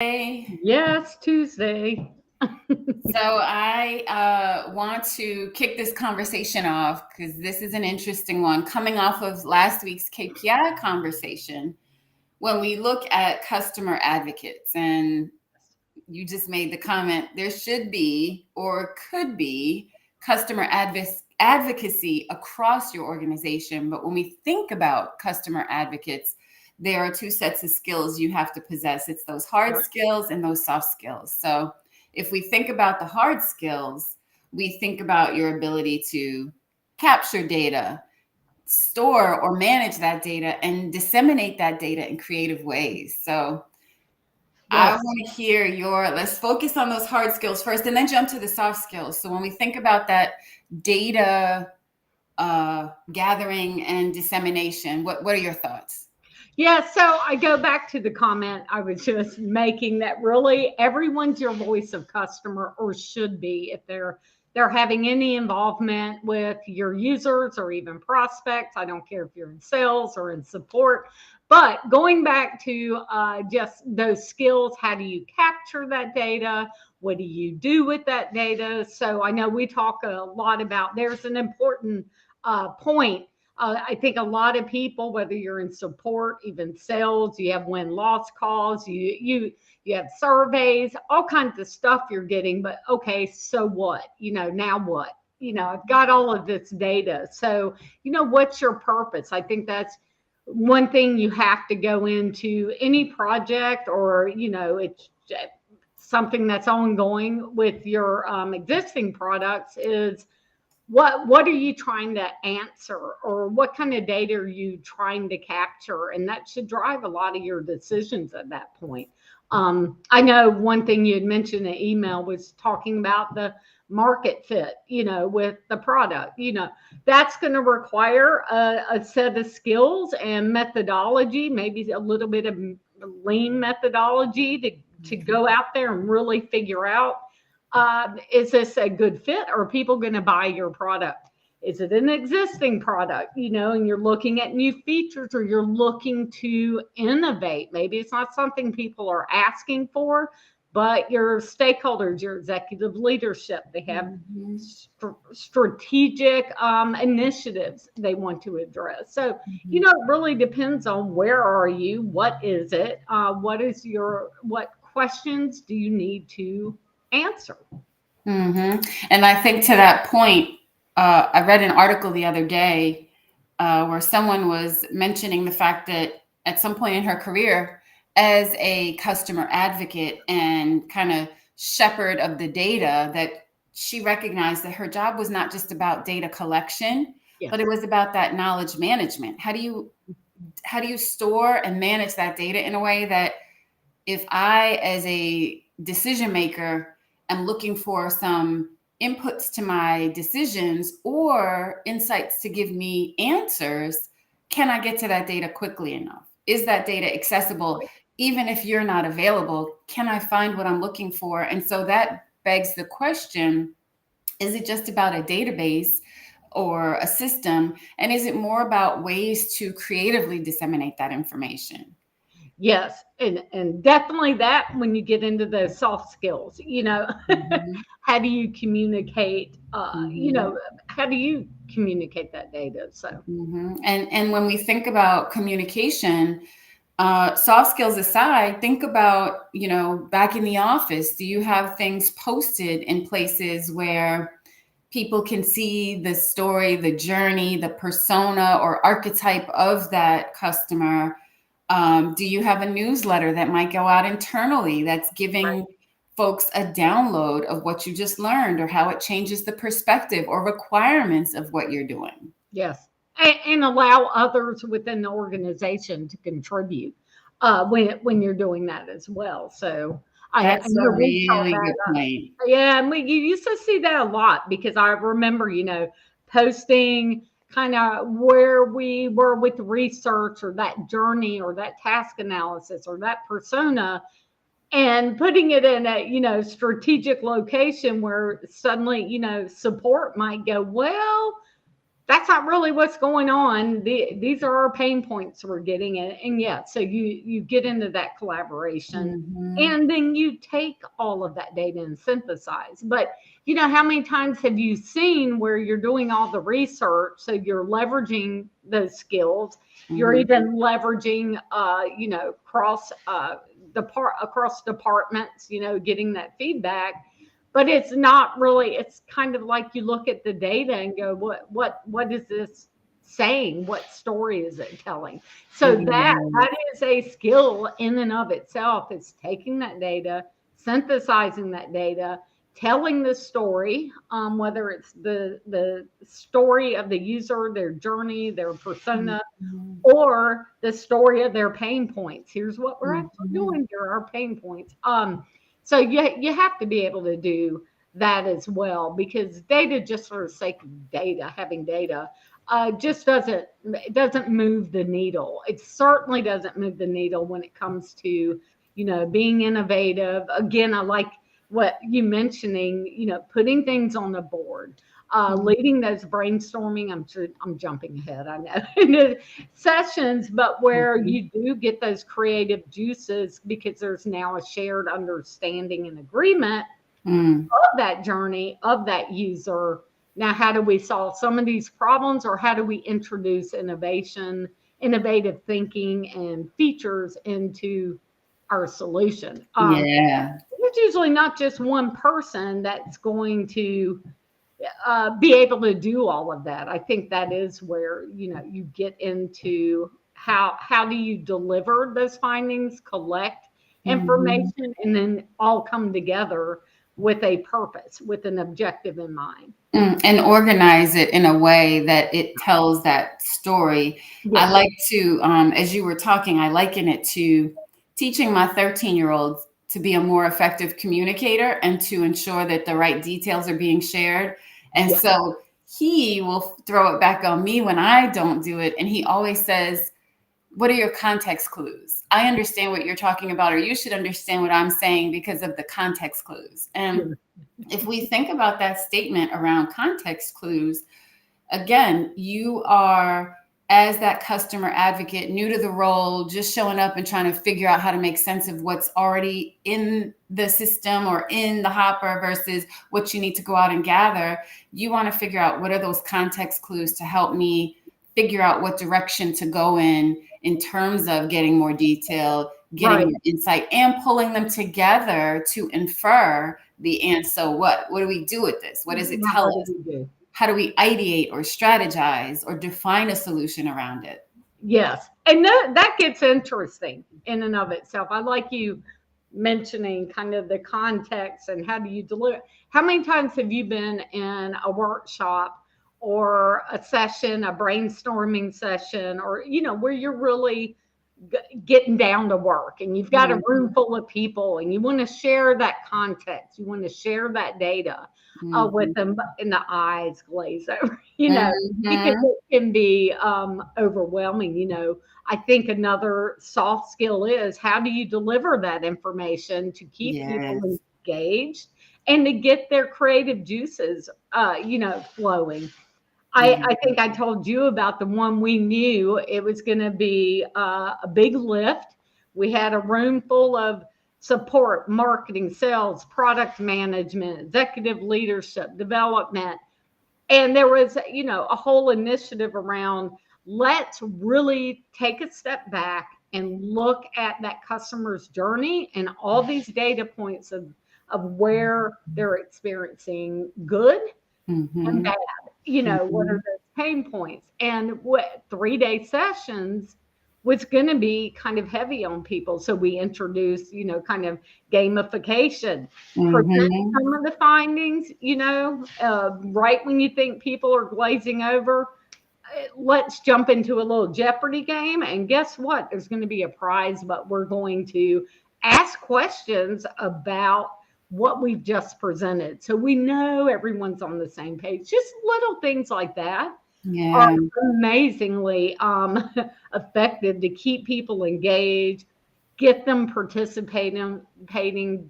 Hey. Yes, Tuesday. So I want to kick this conversation off because this is an interesting one coming off of last week's KPI conversation. When we look at customer advocates, and you just made the comment, there should be or could be advocacy across your organization. But when we think about customer advocates, there are two sets of skills you have to possess. It's those hard Yep. skills and those soft skills. So if we think about the hard skills, we think about your ability to capture data, store or manage that data, and disseminate that data in creative ways. So I Yes. want to hear let's focus on those hard skills first and then jump to the soft skills. So when we think about that data gathering and dissemination, what are your thoughts? Yeah, so I go back to the comment I was just making that really everyone's your voice of customer or should be if they're having any involvement with your users or even prospects. I don't care if you're in sales or in support. But going back to just those skills, how do you capture that data? What do you do with that data? So I know we talk a lot about there's an important point. I think a lot of people, whether you're in support, even sales, you have win-loss calls, you have surveys, all kinds of stuff you're getting. But okay, so what? Now what? I've got all of this data. So what's your purpose? I think that's one thing you have to go into any project, or it's something that's ongoing with your existing products is what are you trying to answer, or what kind of data are you trying to capture, and that should drive a lot of your decisions at that point. I know one thing you had mentioned in the email was talking about the market fit, with the product. That's going to require a set of skills and methodology, maybe a little bit of lean methodology to go out there and really figure out, is this a good fit? Or are people going to buy your product? Is it an existing product, and you're looking at new features, or you're looking to innovate? Maybe it's not something people are asking for, but your stakeholders, your executive leadership, they have Mhm. strategic initiatives they want to address. So, Mhm. it really depends on where are you, what is it, what questions do you need to answer. And I think to that point, I read an article the other day where someone was mentioning the fact that at some point in her career, as a customer advocate and kind of shepherd of the data, that she recognized that her job was not just about data collection, but it Yes. was about that knowledge management. How do you store and manage that data in a way that if I, as a decision maker, am looking for some inputs to my decisions or insights to give me answers, can I get to that data quickly enough? Is that data accessible? Even if you're not available, can I find what I'm looking for? And so that begs the question, is it just about a database or a system? And is it more about ways to creatively disseminate that information? Yes, and definitely that when you get into those soft skills, Mhm. how do you communicate? Mhm. How do you communicate that data? So And when we think about communication, soft skills aside, think about, back in the office, do you have things posted in places where people can see the story, the journey, the persona or archetype of that customer? Do you have a newsletter that might go out internally that's right. giving folks a download of what you just learned or how it changes the perspective or requirements of what you're doing? Yes, and allow others within the organization to contribute when you're doing that as well. So I That's know a we saw really that. good point. Yeah, and you used to see that a lot because I remember, posting kind of where we were with research, or that journey, or that task analysis, or that persona, and putting it in a strategic location where suddenly support might go, well, that's not really what's going on. These are our pain points we're getting at. And yeah, so you get into that collaboration, and then you take all of that data and synthesize. But how many times have you seen where you're doing all the research, so you're leveraging those skills, you're even leveraging across departments, getting that feedback. But it's not really, it's kind of like you look at the data and go, what is this saying? What story is it telling? So that is a skill in and of itself. It's taking that data, synthesizing that data, telling the story, whether it's the story of the user, their journey, their persona, or the story of their pain points. Here's what we're actually doing. Here are our pain points. So you have to be able to do that as well, because data, just for the sake of data, having data, just doesn't move the needle. It certainly doesn't move the needle when it comes to being innovative. Again, I like what you mentioning, putting things on the board, leading those brainstorming. I'm jumping ahead, I know, sessions, but where you do get those creative juices, because there's now a shared understanding and agreement of that journey, of that user. Now, how do we solve some of these problems, or how do we introduce innovative thinking and features into our solution? It's usually not just one person that's going to be able to do all of that. I think that is where you get into how do you deliver those findings, collect information, and then all come together with a purpose, with an objective in mind. And organize it in a way that it tells that story. I like to, as you were talking, I liken it to teaching my 13-year-old to be a more effective communicator and to ensure that the right details are being shared. And so he will throw it back on me when I don't do it. And he always says, what are your context clues? I understand what you're talking about, or you should understand what I'm saying because of the context clues. And if we think about that statement around context clues, again, you are, as that customer advocate, new to the role, just showing up and trying to figure out how to make sense of what's already in the system or in the hopper versus what you need to go out and gather. You want to figure out what are those context clues to help me figure out what direction to go in terms of getting more detail, getting more insight, and pulling them together to infer the and so what? What do we do with this? What does it tell us? How do we ideate or strategize or define a solution around it? Yes. And that gets interesting in and of itself. I like you mentioning kind of the context and how do you deliver. How many times have you been in a workshop or a session, a brainstorming session, or, where you're really getting down to work and you've got a room full of people and you want to share that context, you want to share that data with them, and the eyes glaze over, because it can be overwhelming. I think another soft skill is how do you deliver that information to keep people engaged and to get their creative juices, flowing. I think I told you about the one we knew it was going to be a big lift. We had a room full of support, marketing, sales, product management, executive leadership, development. And there was, a whole initiative around let's really take a step back and look at that customer's journey and all these data points of where they're experiencing good and bad. What are those pain points? And what 3-day sessions was going to be kind of heavy on people. So we introduced, kind of gamification, present some of the findings, right when you think people are glazing over, let's jump into a little Jeopardy game. And guess what? There's going to be a prize, but we're going to ask questions about what we've just presented. So we know everyone's on the same page. Just little things like that are amazingly effective to keep people engaged, get them participating,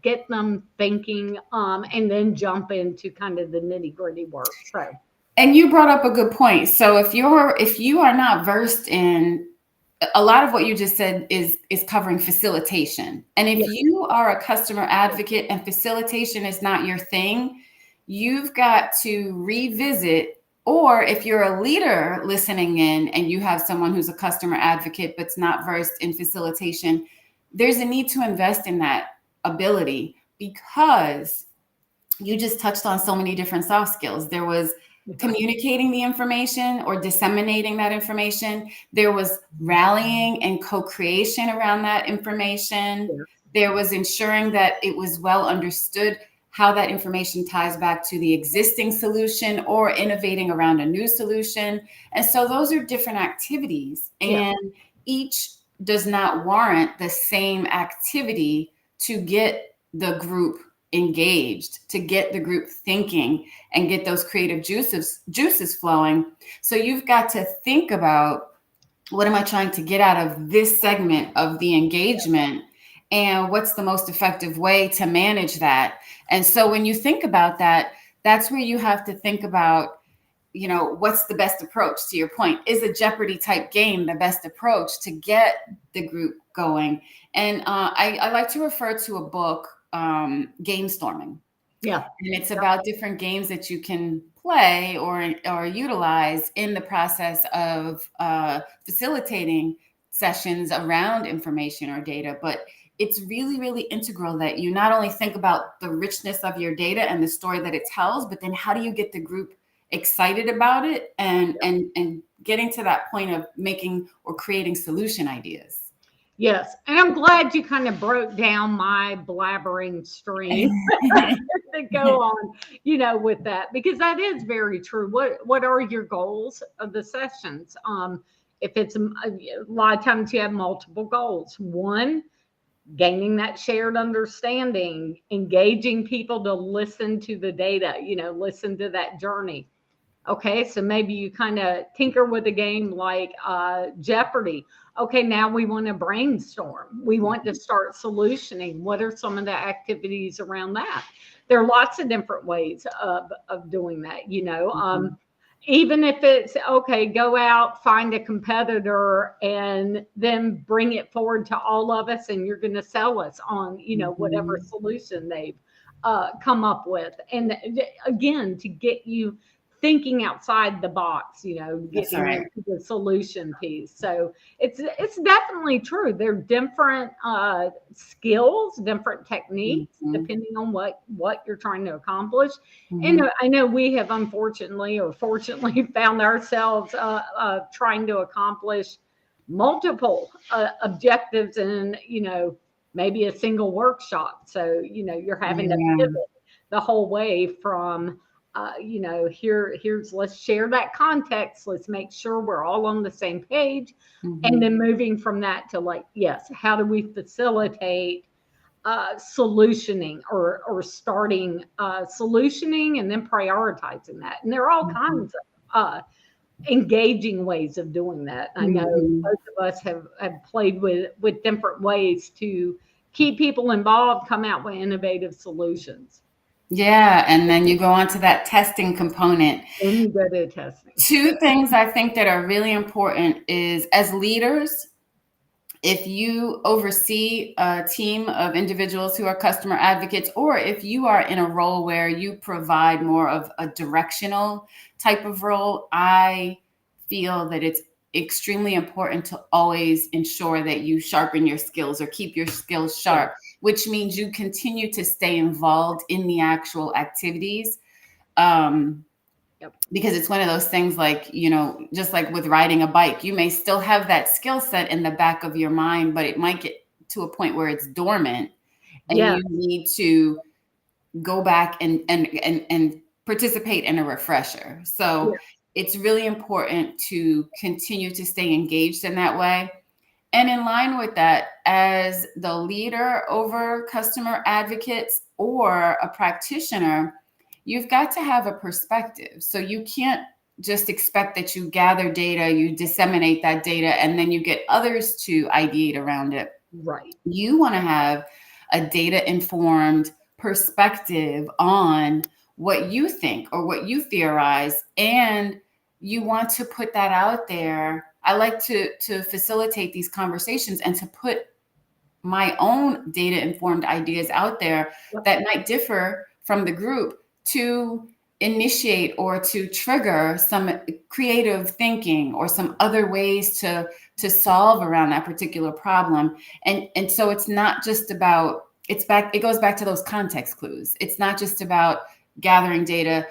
get them thinking, and then jump into kind of the nitty gritty work. So And you brought up a good point. So if you are not versed in, a lot of what you just said is covering facilitation. And if Yeah. you are a customer advocate and facilitation is not your thing, you've got to revisit. Or if you're a leader listening in and you have someone who's a customer advocate but's not versed in facilitation, there's a need to invest in that ability, because you just touched on so many different soft skills. There was communicating the information or disseminating that information. There was rallying and co-creation around that information. Yeah. There was ensuring that it was well understood how that information ties back to the existing solution or innovating around a new solution. And so those are different activities, Yeah. and each does not warrant the same activity to get the group engaged, to get the group thinking and get those creative juices flowing. So you've got to think about, what am I trying to get out of this segment of the engagement, and what's the most effective way to manage that? And so when you think about that, that's where you have to think about, what's the best approach. To your point, is a Jeopardy type game the best approach to get the group going? And I like to refer to a book, Brainstorming. Yeah. And it's about different games that you can play or utilize in the process of facilitating sessions around information or data. But it's really, really integral that you not only think about the richness of your data and the story that it tells, but then how do you get the group excited about it and getting to that point of making or creating solution ideas. Yes. And I'm glad you kind of broke down my blabbering stream to go on, with that, because that is very true. What are your goals of the sessions? If it's a lot of times you have multiple goals. One, gaining that shared understanding, engaging people to listen to the data, listen to that journey. Okay, so maybe you kind of tinker with a game like Jeopardy. Okay, now we want to brainstorm. We want to start solutioning. What are some of the activities around that? There are lots of different ways of doing that, even if it's, okay, go out, find a competitor, and then bring it forward to all of us, and you're going to sell us on, whatever solution they've come up with. And again, to get you thinking outside the box, getting right. into the solution piece. So it's definitely true. They're different skills, different techniques, depending on what you're trying to accomplish. And I know we have unfortunately or fortunately found ourselves trying to accomplish multiple objectives in, maybe a single workshop. So, you're having to pivot the whole way from here's let's share that context. Let's make sure we're all on the same page. And then moving from that to yes, how do we facilitate solutioning or starting solutioning and then prioritizing that? And there are all kinds of engaging ways of doing that. I know both of us have played with different ways to keep people involved, come out with innovative solutions. Yeah, and then you go on to that testing component. Then you go to testing. Two things I think that are really important is, as leaders, if you oversee a team of individuals who are customer advocates, or if you are in a role where you provide more of a directional type of role, I feel that it's extremely important to always ensure that you sharpen your skills or keep your skills sharp, which means you continue to stay involved in the actual activities. Because it's one of those things like, just like with riding a bike, you may still have that skill set in the back of your mind, but it might get to a point where it's dormant and you need to go back and participate in a refresher. So it's really important to continue to stay engaged in that way. And in line with that, as the leader over customer advocates or a practitioner, you've got to have a perspective. So you can't just expect that you gather data, you disseminate that data, and then you get others to ideate around it. Right. You want to have a data-informed perspective on what you think or what you theorize, and you want to put that out there. I like to facilitate these conversations and to put my own data informed ideas out there that might differ from the group, to initiate or to trigger some creative thinking or some other ways to solve around that particular problem. And so it's not just about, it goes back to those context clues. It's not just about gathering data,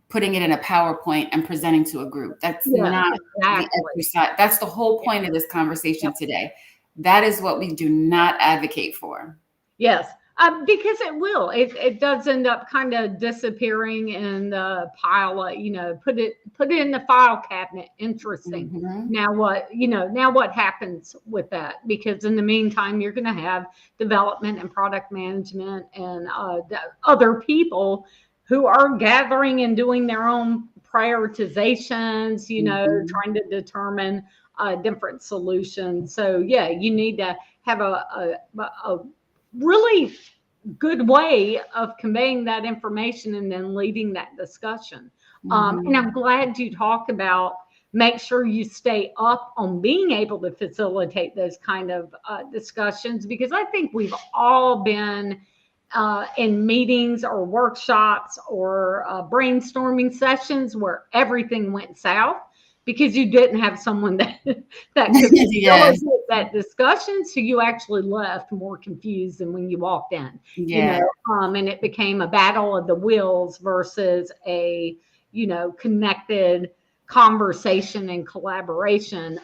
putting it in a PowerPoint and presenting to a group. That's not the exercise. That's the whole point of this conversation today. That is what we do not advocate for. Yes, because it will. It does end up kind of disappearing in the pile of, put it in the file cabinet. Interesting. Mm-hmm. Now what happens with that? Because in the meantime, you're going to have development and product management and other people who are gathering and doing their own prioritizations, trying to determine different solutions. So yeah, you need to have a really good way of conveying that information and then leading that discussion. Mm-hmm. And I'm glad you talk about make sure you stay up on being able to facilitate those kind of discussions, because I think we've all been in meetings or workshops or brainstorming sessions where everything went south because you didn't have someone that could Yes. facilitate that discussion. So you actually left more confused than when you walked in. Yeah. And it became a battle of the wills versus a, connected conversation and collaboration.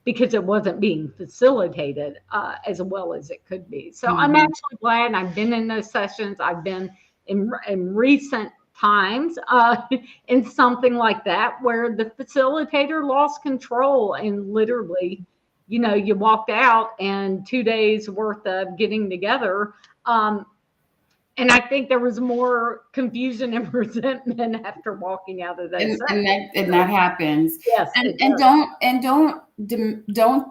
Because it wasn't being facilitated as well as it could be. So I'm actually glad I've been in those sessions. I've been in recent times in something like that where the facilitator lost control and literally, you walked out and 2 days worth of getting together. And I think there was more confusion and resentment after walking out of those. And that happens. Yes. And don't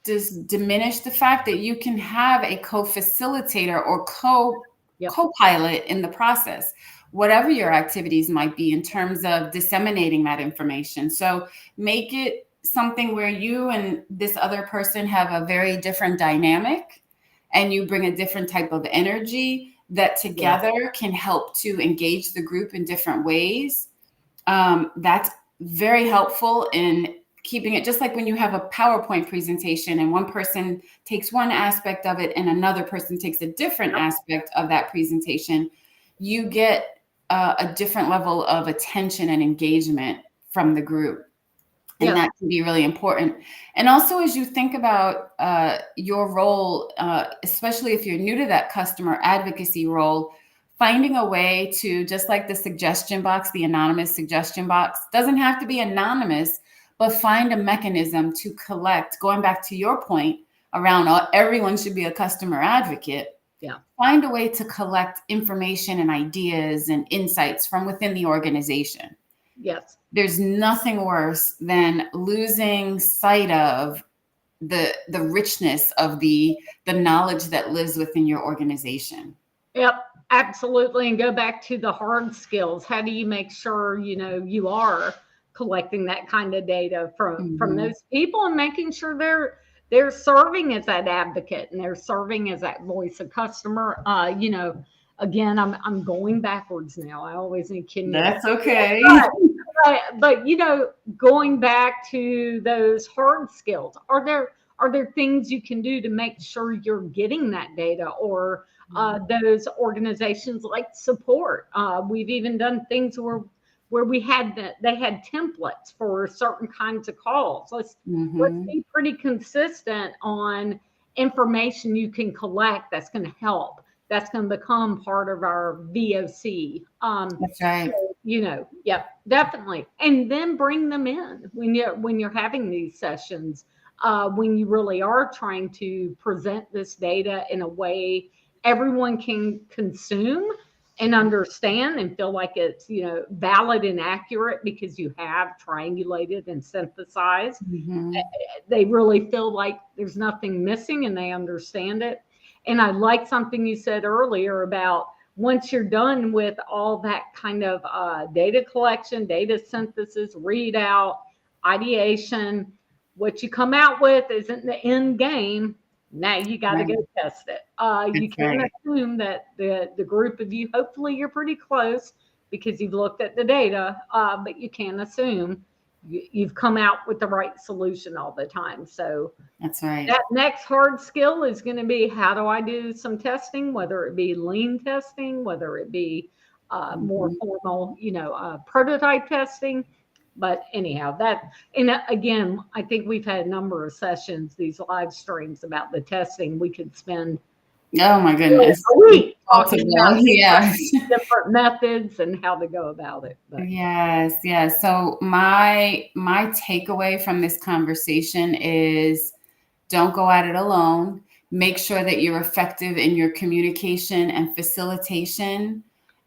just diminish the fact that you can have a co-facilitator or co-pilot in the process, whatever your activities might be in terms of disseminating that information. So make it something where you and this other person have a very different dynamic and you bring a different type of energy that together can help to engage the group in different ways. That's very helpful in keeping it, just like when you have a PowerPoint presentation and one person takes one aspect of it and another person takes a different aspect of that presentation, you get a different level of attention and engagement from the group. And that can be really important. And also, as you think about your role, especially if you're new to that customer advocacy role, finding a way to, just like the suggestion box, the anonymous suggestion box, doesn't have to be anonymous, but find a mechanism to collect, going back to your point around everyone should be a customer advocate. Yeah. Find a way to collect information and ideas and insights from within the organization. Yes. There's nothing worse than losing sight of the richness of the knowledge that lives within your organization. Yep, absolutely. And go back to the hard skills. How do you make sure, you are collecting that kind of data from those people and making sure they're serving as that advocate and they're serving as that voice of customer. Again, I'm going backwards now. I always need to. That's okay. But going back to those hard skills, are there things you can do to make sure you're getting that data, or those organizations like support? We've even done things where they had templates for certain kinds of calls. Let's be pretty consistent on information you can collect that's going to help. That's going to become part of our VOC. That's right. So, definitely. And then bring them in when you're having these sessions, when you really are trying to present this data in a way everyone can consume and understand and feel like it's, valid and accurate because you have triangulated and synthesized. They really feel like there's nothing missing and they understand it. And I like something you said earlier about once you're done with all that kind of data collection, data synthesis, readout, ideation, what you come out with isn't the end game. Now you got to Right. go test it. You That's can right. assume that the group of you, hopefully you're pretty close because you've looked at the data, but you can assume you've come out with the right solution all the time. So That's right. that next hard skill is going to be, how do I do some testing, whether it be lean testing, whether it be more formal, prototype testing. But anyhow, and again, I think we've had a number of sessions, these live streams about the testing. We could spend Oh my goodness. a week talking Multiple. about Yes. different methods and how to go about it. But Yes, yes. So my takeaway from this conversation is, don't go at it alone. Make sure that you're effective in your communication and facilitation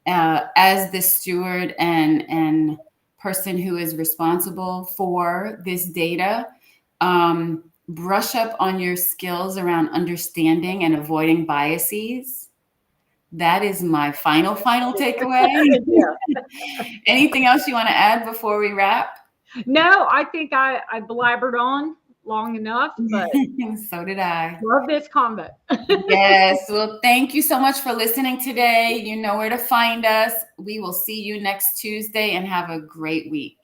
as the steward and person who is responsible for this data. Brush up on your skills around understanding and avoiding biases. That is my final takeaway. yeah. Anything else you want to add before we wrap? No, I think I blabbered on long enough, but So did I. love this combo. Yes. Well, thank you so much for listening today. You know where to find us. We will see you next Tuesday, and have a great week.